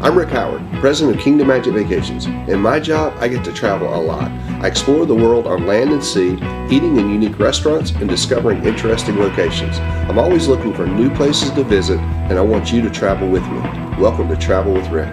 I'm Rick Howard, president of Kingdom Magic Vacations. In my job, I get to travel a lot. I explore the world on land and sea, eating in unique restaurants and discovering interesting locations. I'm always looking for new places to visit, and I want you to travel with me. Welcome to Travel with Rick.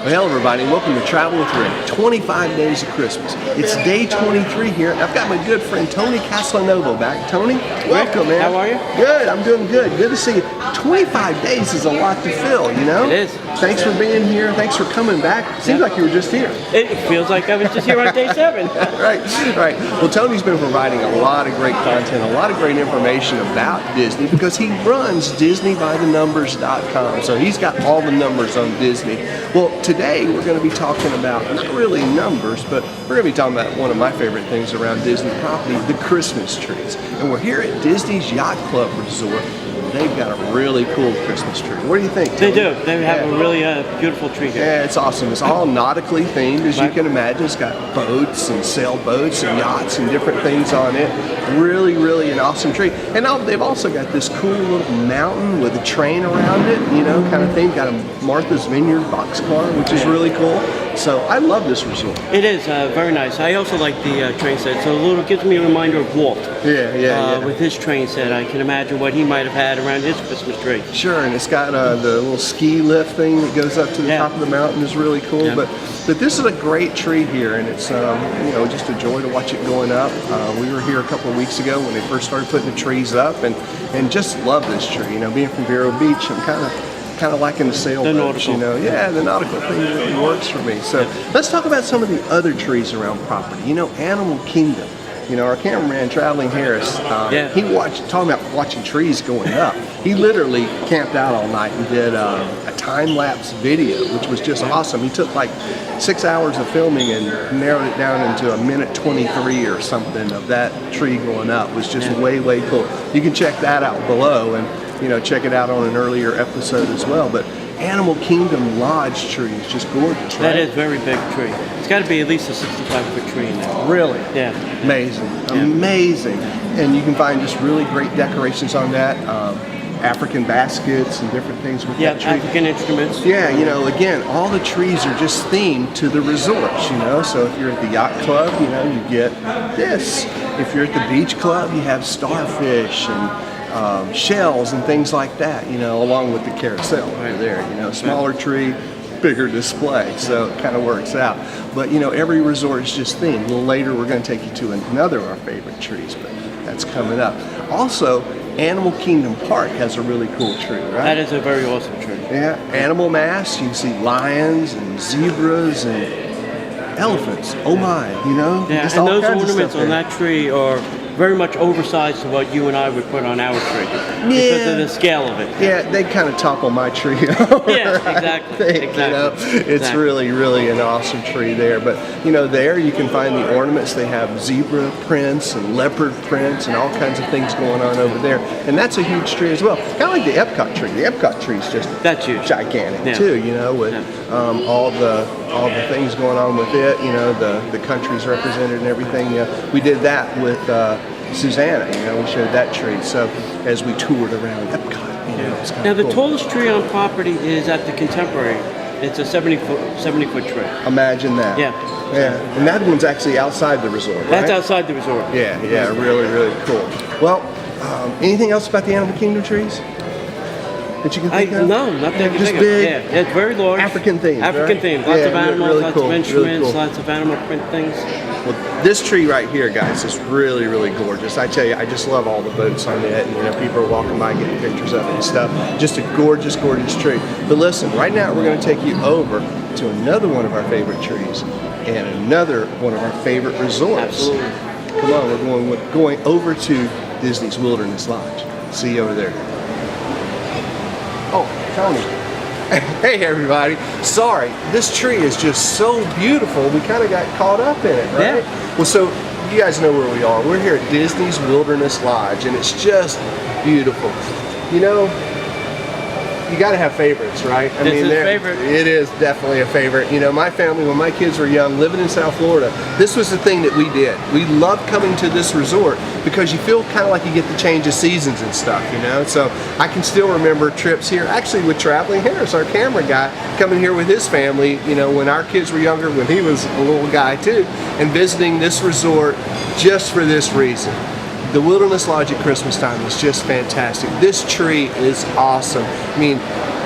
Well, hello everybody, and welcome to Travel with Rick. 25 days of Christmas. It's day 23 here. I've got my good friend Tony Casalanovo back. Tony, welcome, man. How are you? Good, I'm doing good. Good to see you. 25 days is a lot to fill, you know? It is. Thanks for being here. Thanks for coming back. Seems like you were just here. It feels like I was just here on day 7. Right. Well, Tony's been providing a lot of great content, a lot of great information about Disney because he runs DisneyByTheNumbers.com. So he's got all the numbers on Disney. Well, today we're going to be talking about not really numbers, but we're going to be talking about one of my favorite things around Disney property, the Christmas trees. And we're here at Disney's Yacht Club Resort. They've got a really cool Christmas tree. What do you think, Tony? They do. They have a really beautiful tree here. Yeah, it's awesome. It's all nautically themed, as you can imagine. It's got boats and sailboats and yachts and different things on it. Really, really an awesome tree. And now they've also got this cool little mountain with a train around it, you know, kind of thing. Got a Martha's Vineyard boxcar, which is really cool. So I love this resort. It is very nice. I also like the train set. So it gives me a reminder of Walt. Yeah. With his train set, I can imagine what he might have had around his Christmas tree. Sure, and it's got the little ski lift thing that goes up to the top of the mountain is really cool. Yeah. But this is a great tree here, and it's just a joy to watch it going up. We were here a couple of weeks ago when they first started putting the trees up, and just love this tree. You know, being from Vero Beach, I'm kind of liking the sailboats, you know. Yeah, the nautical thing really works for me. So let's talk about some of the other trees around property. You know, Animal Kingdom. You know, our cameraman, Traveling Harris, he talking about watching trees going up. He literally camped out all night and did a time-lapse video, which was just awesome. He took like 6 hours of filming and narrowed it down into a minute 23 or something of that tree going up. It was just way, way cool. You can check that out below and, you know, check it out on an earlier episode as well. But Animal Kingdom Lodge tree is just gorgeous, right? That is a very big tree. It's got to be at least a 65-foot tree in there. Really? Yeah. Amazing. Yeah. Amazing. And you can find just really great decorations on that. African baskets and different things with that tree. African instruments. Yeah, you know, again, all the trees are just themed to the resorts, you know. So if you're at the Yacht Club, you know, you get this. If you're at the Beach Club, you have starfish and shells and things like that, you know, along with the carousel right there. You know, smaller tree, bigger display, so it kind of works out. But, you know, every resort is just themed. A little later, we're going to take you to another of our favorite trees, but that's coming up. Also, Animal Kingdom Park has a really cool tree, right? That is a very awesome tree. Yeah, animal masks. You can see lions and zebras and elephants. Oh my, you know? Yeah, and those ornaments on that tree are very much oversized to what you and I would put on our tree because of the scale of it. Yeah, they kind of topple my tree over. Yeah, exactly. You know? It's really, really an awesome tree there. But, you know, there you can find the ornaments. They have zebra prints and leopard prints and all kinds of things going on over there. And that's a huge tree as well. Kind of like the Epcot tree. The Epcot tree is just gigantic too, you know, with all the things going on with it, you know, the countries represented and everything. We did that with Susanna, you know, we showed that tree. So as we toured around Epcot, you know, it's kind of cool. Now the cool. tallest tree on property is at the Contemporary. It's a 70-foot tree. Imagine that. Yeah. And that one's actually outside the resort, right? That's outside the resort. Yeah, really, really cool. Well, anything else about the Animal Kingdom trees that you can think of? No, not that I can just think big, of. Yeah, it's very large. African themed. African right? themed. Lots of animals, really lots cool, of instruments, really cool. lots of animal print things. Well, this tree right here, guys, is really, really gorgeous. I tell you, I just love all the boats on it, and you know, people are walking by getting pictures of it and stuff. Just a gorgeous, gorgeous tree. But listen, right now we're going to take you over to another one of our favorite trees and another one of our favorite resorts. Absolutely. Come on, we're going over to Disney's Wilderness Lodge. See you over there. Oh, Tony. Hey everybody, sorry, this tree is just so beautiful, we kind of got caught up in it, right? Yeah. Well, so you guys know where we are. We're here at Disney's Wilderness Lodge, and it's just beautiful. You know, you got to have favorites, right? I This is a favorite. It is definitely a favorite. You know, my family, when my kids were young, living in South Florida, this was the thing that we did. We loved coming to this resort because you feel kind of like you get the change of seasons and stuff, you know? So I can still remember trips here, actually with Traveling Harris, our camera guy, coming here with his family, you know, when our kids were younger, when he was a little guy too, and visiting this resort just for this reason. The Wilderness Lodge at Christmas time is just fantastic. This tree is awesome. I mean,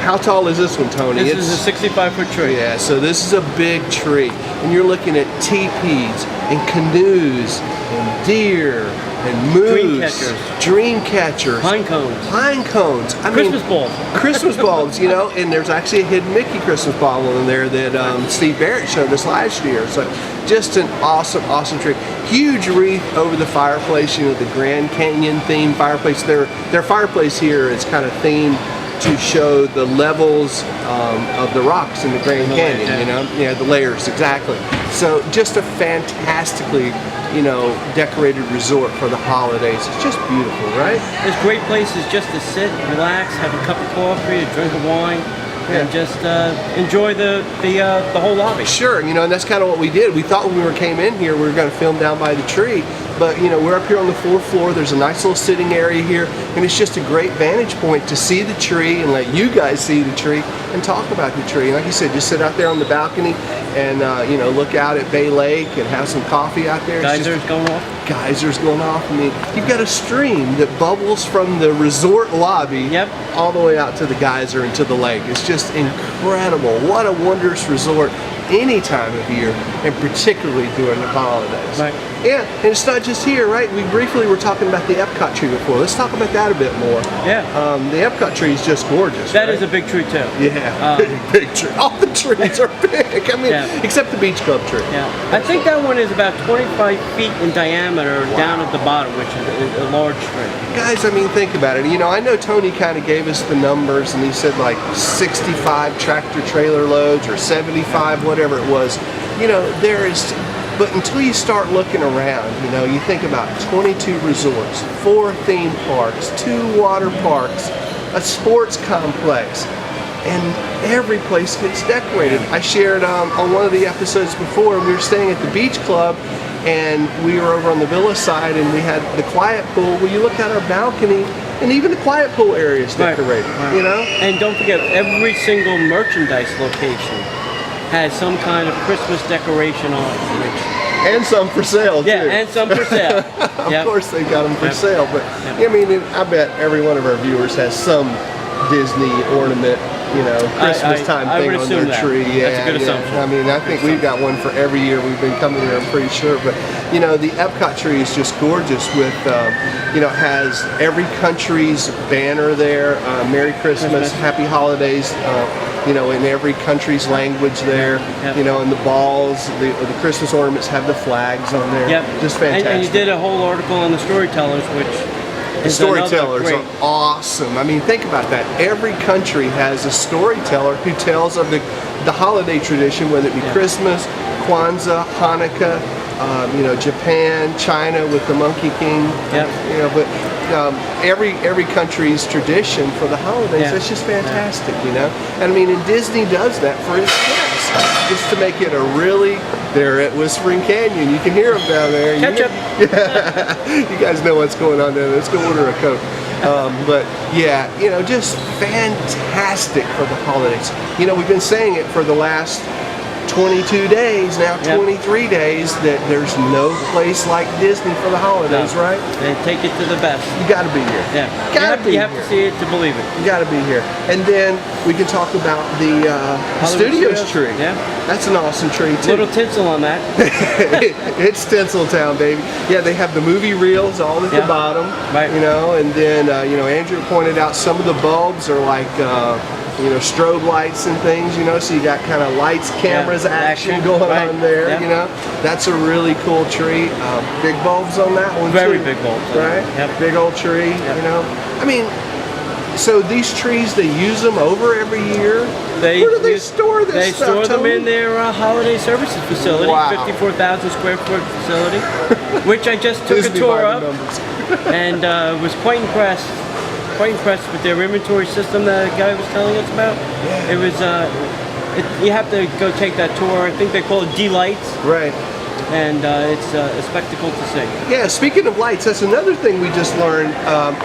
how tall is this one, Tony? This is a 65-foot tree. Yeah, so this is a big tree. And you're looking at teepees and canoes and deer and moose. Dream catchers. Pine cones. Pine cones. I Christmas mean, bulbs. Christmas bulbs, you know, and there's actually a hidden Mickey Christmas ball in there that Steve Barrett showed us last year. So just an awesome, awesome tree. Huge wreath over the fireplace, you know, the Grand Canyon themed fireplace. Their fireplace here is kind of themed to show the levels of the rocks in the Grand Canyon, you know? Yeah, the layers, exactly. So just a fantastically, you know, decorated resort for the holidays. It's just beautiful, right? There's great places just to sit, relax, have a cup of coffee, a drink of wine, and just enjoy the whole lobby. Sure, you know, and that's kind of what we did. We thought when we came in here we were going to film down by the tree, but you know, we're up here on the 4th floor. There's a nice little sitting area here, and it's just a great vantage point to see the tree and let you guys see the tree and talk about the tree. And like you said, just sit out there on the balcony and you know, look out at Bay Lake and have some coffee out there. Geysers going off. Geysers going off. I mean, you've got a stream that bubbles from the resort lobby all the way out to the geyser and to the lake. It's just incredible. What a wondrous resort any time of year, and particularly during the holidays. Right. Yeah, and it's not just here, right? We briefly were talking about the Epcot tree before. Let's talk about that a bit more. Yeah. The Epcot tree is just gorgeous. That is a big tree too. Yeah, big tree. All the trees are big. I mean, except the Beach Club tree. Yeah. I think that one is about 25 feet in diameter down at the bottom, which is a large tree. Guys, I mean, think about it. You know, I know Tony kind of gave us the numbers, and he said like 65 tractor trailer loads or 75, whatever it was. You know, there is, but until you start looking around, you know, you think about 22 resorts, 4 theme parks, 2 water parks, a sports complex, and every place gets decorated. I shared on one of the episodes before, we were staying at the Beach Club, and we were over on the villa side, and we had the quiet pool. Well, you look out our balcony, and even the quiet pool area is decorated, you know? And don't forget, every single merchandise location has some kind of Christmas decoration on it. And some for sale, too. Yeah, and some for sale. Of course they've got them for sale, but I mean, I bet every one of our viewers has some Disney ornament, you know, Christmas time thing on their tree. Yeah, that's a good assumption. I mean, I think we've got one for every year we've been coming here, I'm pretty sure. But, you know, the Epcot tree is just gorgeous with, you know, has every country's banner there, Merry Christmas, Happy Holidays, you know, in every country's language there, you know, and the balls, the Christmas ornaments have the flags on there. Just fantastic. And you did a whole article on the storytellers, which the storytellers are awesome. I mean, think about that. Every country has a storyteller who tells of the holiday tradition, whether it be Christmas, Kwanzaa, Hanukkah, you know, Japan, China with the Monkey King. You know, but every country's tradition for the holidays, it's just fantastic, you know. And I mean, and Disney does that for its guests, just to make it a really, they're at Whispering Canyon. You can hear them down there. You guys know what's going on there. Let's go order a Coke. But yeah, you know, just fantastic for the holidays. You know, we've been saying it for the last 22 days, now 23 days, that there's no place like Disney for the holidays, right? They take it to the best. You gotta be here. You have to see it to believe it. You gotta be here. And then we can talk about the Studios tree. That's an awesome tree too. Little tinsel on that. It's Tinsel Town, baby. Yeah, they have the movie reels all at the bottom, you know, and then, you know, Andrew pointed out some of the bulbs are like, you know, strobe lights and things, you know, so you got kind of lights, cameras, action going on there, you know. That's a really cool tree. Big bulbs on that one, Very big bulbs. Right? Big old tree, you know. I mean, so these trees, they use them over every year? Where do they store this They stuff, store them in their holiday services facility, 54,000 square foot facility, which I just took a tour of, and was quite impressed quite impressed with their inventory system that the guy was telling us about. It was, you have to go take that tour. I think they call it D-Lights. Right. And it's a spectacle to see. Yeah, speaking of lights, that's another thing we just learned.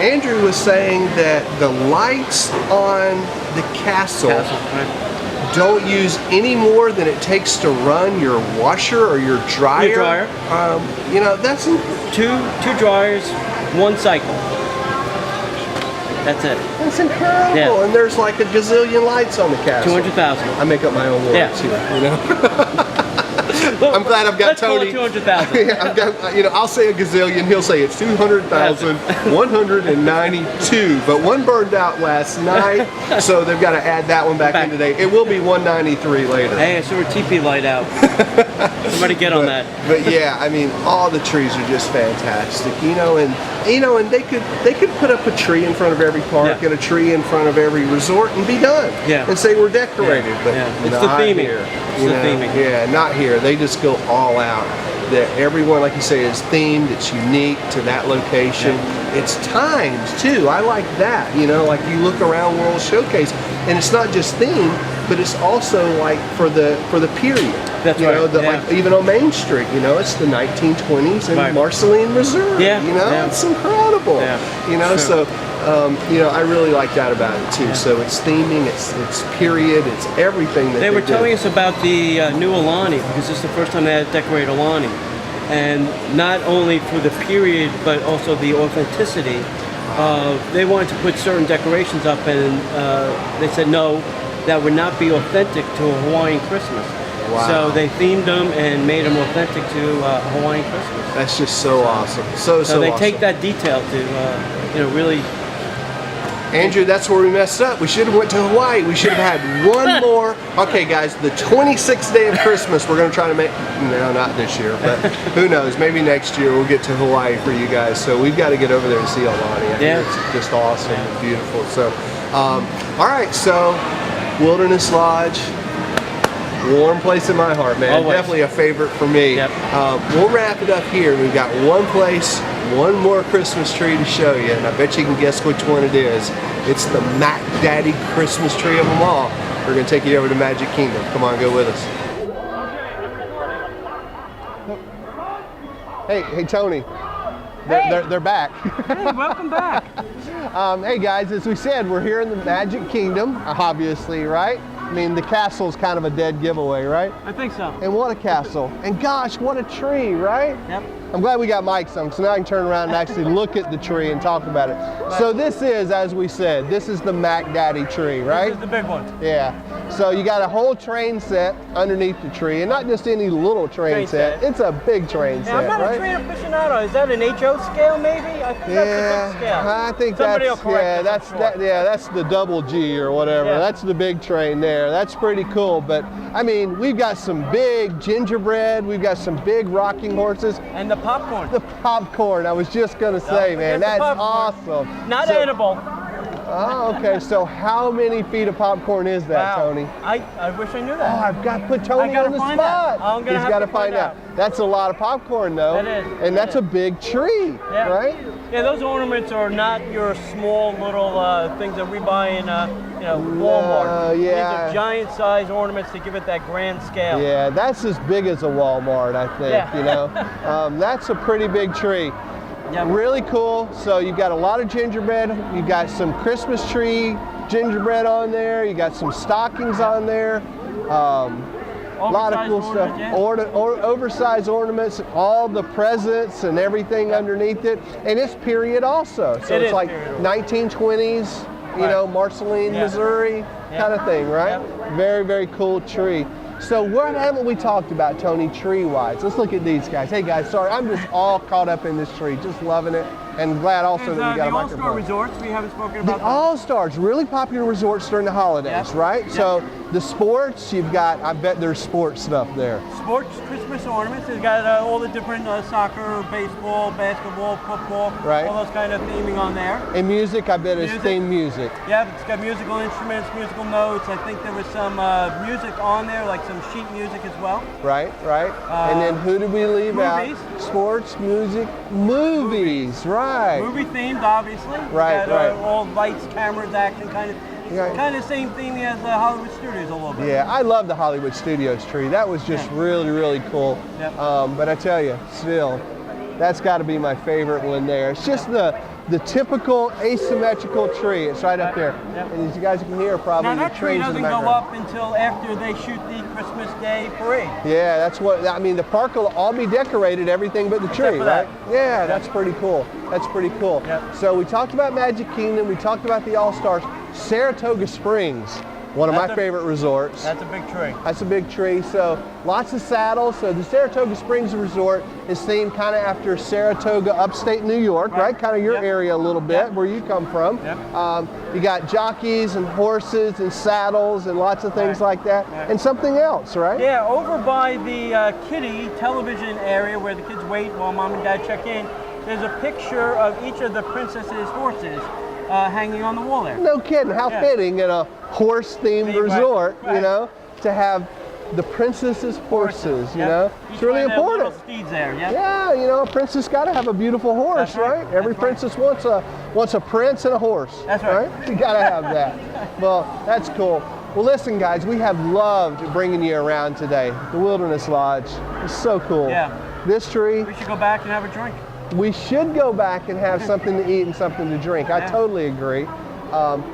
Andrew was saying that the lights on the castle Right. don't use any more than it takes to run your washer or your dryer. You know, that's two dryers, one cycle. That's it. That's incredible. Yeah. And there's like a gazillion lights on the castle. 200,000. I make up my own words here, you know. I'm glad I've got Let's Tony. call it 200,000. Yeah, I've got, you know, I'll say a gazillion. He'll say it's 200,192. But one burned out last night, so they've got to add that one back in today. It will be 193 later. Hey, I saw a TP light out. Somebody get on that. But yeah, I mean, all the trees are just fantastic. You know, and they could put up a tree in front of every park and a tree in front of every resort and be done. Yeah. And say we're decorated. But it's the not theming. here. It's the theming. Yeah, not here. They just go all out. That everyone, like you say, is themed. It's unique to that location. It's timed too. I like that. You know, like you look around World Showcase, and it's not just themed, but it's also like for the period. That's you know, right. like even on Main Street, you know, it's the 1920s in Marceline, Missouri. Yeah. You know, it's incredible. Yeah. You know, so. You know, I really like that about it too. So it's theming, it's period, it's everything that they were telling us about the new Alani, because this is the first time they had decorated Alani, and not only for the period but also the authenticity. They wanted to put certain decorations up, and they said no, that would not be authentic to a Hawaiian Christmas. Wow. So they themed them and made them authentic to Hawaiian Christmas. That's just so awesome. So they awesome. take that detail to you know, really. Andrew, that's where we messed up. We should have went to Hawaii. We should have had one more. Okay, guys, the 26th day of Christmas, we're going to try to make, no, not this year, but who knows, maybe next year we'll get to Hawaii for you guys. So we've got to get over there and see Alani. I think it's just awesome and beautiful. So, all right, so Wilderness Lodge. Warm place in my heart, man. Always. Definitely a favorite for me. Yep. We'll wrap it up here. We've got one place, one more Christmas tree to show you, and I bet you can guess which one it is. It's the Mac Daddy Christmas tree of them all. We're going to take you over to Magic Kingdom. Come on, go with us. Hey, Tony. They're back. Hey, welcome back. Hey guys, as we said, we're here in the Magic Kingdom, obviously, right? I mean, the castle's kind of a dead giveaway, right? I think so. And what a castle. And gosh, what a tree, right? Yep. I'm glad we got mics on, so now I can turn around and actually look at the tree and talk about it. So this is, as we said, this is the Mac Daddy tree, right? This is the big one. Yeah. So you got a whole train set underneath the tree, and not just any little train set. It's a big train set, I'm not right? a train aficionado. Is that an HO scale, maybe? I think that's the big scale. I think Somebody that's will correct us, I'm sure. that's the double G or whatever. Yeah. That's the big train there. That's pretty cool. But I mean, we've got some big gingerbread. We've got some big rocking horses. And the popcorn. The popcorn. I wish gonna say, man, that's awesome. Not edible. Oh, okay. So how many feet of popcorn is that, Tony? I wish I knew that. Oh, I've got to put Tony on the spot. I'm gonna He's got to find out. That's a lot of popcorn, though. That is. And that's a big tree, right? Yeah, those ornaments are not your small little things that we buy in, you know, Walmart. Yeah. These are giant-size ornaments to give it that grand scale. Yeah, that's as big as a Walmart, I think. Yeah. You know, that's a pretty big tree. Yep. Really cool. So you've got a lot of gingerbread. You've got some Christmas tree gingerbread on there. You got some stockings on there. A lot of cool stuff. Yeah. Oversized ornaments, all the presents and everything underneath it. And it's period also. So it's like 1920s, you know, Marceline, Missouri kind of thing, right? Very, very cool tree. So what haven't we talked about, Tony, tree-wise? Let's look at these guys. Hey guys, sorry, I'm just all caught up in this tree, just loving it, and glad also that we got a microphone. The All-Star Resorts, we haven't spoken about the All-Stars, really popular resorts during the holidays, right? So The sports, you've got, I bet there's sports stuff there. Sports Christmas ornaments. It's got all the different soccer, baseball, basketball, football, Right. all those kind of theming on there. And music, I bet is Music. theme music. Yeah, it's got musical instruments, musical notes. I think there was some music on there, like some sheet music as well. Right, right. And then who did we leave movies. out? Sports, music, movies, right. Movie themed, obviously. Right, Got, right. All lights, cameras, action, Yeah. kind of same theme as Hollywood Studios a little bit. Yeah, I love the Hollywood Studios tree. That was just really, really cool. Yep. But I tell you, still, that's got to be my favorite one there. It's just the typical asymmetrical tree. It's right up there. Yep. And as you guys can hear, probably Now the that tree trains in the doesn't go background. up until after they shoot the Christmas Day parade. Yeah, that's what, I mean, the park will all be decorated, everything but the tree, for right? that. Yeah, that's pretty cool. That's pretty cool. Yep. So we talked about Magic Kingdom, we talked about the All-Stars. Saratoga Springs, one of my favorite resorts. That's a big tree. That's a big tree, so lots of saddles. So the Saratoga Springs Resort is themed kind of after Saratoga, upstate New York, right? Kind of your Yep. area a little bit, Yep. where you come from. Yep. You got jockeys and horses and saddles and lots of things Right. like that. Right. And something else, right? Yeah, over by the kiddie television area where the kids wait while mom and dad check in, there's a picture of each of the princesses' horses hanging on the wall there. No kidding, how Yeah. fitting in a horse-themed Right, resort, you right. know, to have the princesses' horses, you Yep. know? Each It's really one have important. little steeds there, yeah. Yeah, you know, a princess got to have a beautiful horse, That's right. right? Every That's right. princess wants a prince and a horse. That's right. You got to have that. Well, that's cool. Well, listen, guys, we have loved bringing you around today. The Wilderness Lodge is so cool. Yeah. This tree, We should go back and have a drink. we should go back and have something to eat and something to drink. I Yeah. totally agree.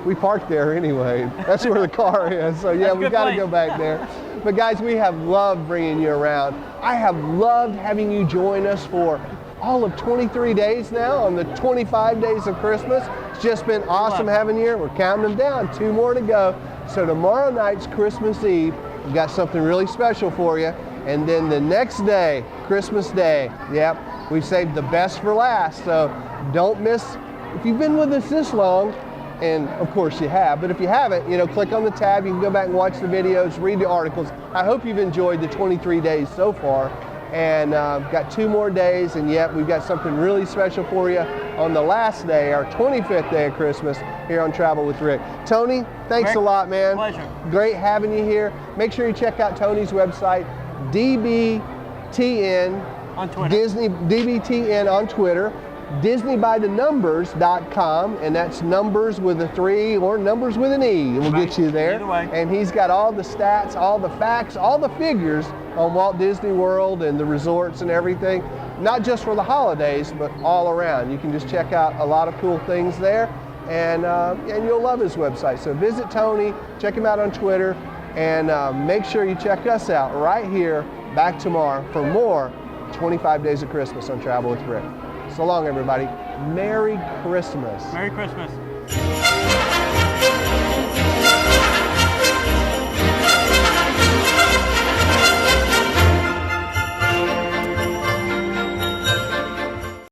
We parked there anyway. That's where the car is. So yeah, That's a we good got to place. go back there. But guys, we have loved bringing you around. I have loved having you join us for all of 23 days now on the 25 days of Christmas. It's just been awesome having you here. We're counting them down, 2 more to go. So tomorrow night's Christmas Eve. We've got something really special for you. And then the next day, Christmas Day, yep, we've saved the best for last. So don't miss, if you've been with us this long, and of course you have, but if you haven't, you know, click on the tab, you can go back and watch the videos, read the articles. I hope you've enjoyed the 23 days so far. And got 2 more days, and yet we've got something really special for you on the last day, our 25th day of Christmas, here on Travel with Rick. Tony, thanks Rick, a lot, man. pleasure. Great having you here. Make sure you check out Tony's website, DBTN, On Twitter. Disney, DBTN on Twitter, DisneyByTheNumbers.com, and that's numbers with a 3 or numbers with an E. We'll get you there. Either way. And he's got all the stats, all the facts, all the figures on Walt Disney World and the resorts and everything, not just for the holidays, but all around. You can just check out a lot of cool things there, and you'll love his website. So visit Tony, check him out on Twitter, and make sure you check us out right here, back tomorrow, for more 25 Days of Christmas on Travel with Rick. So long, everybody. Merry Christmas. Merry Christmas.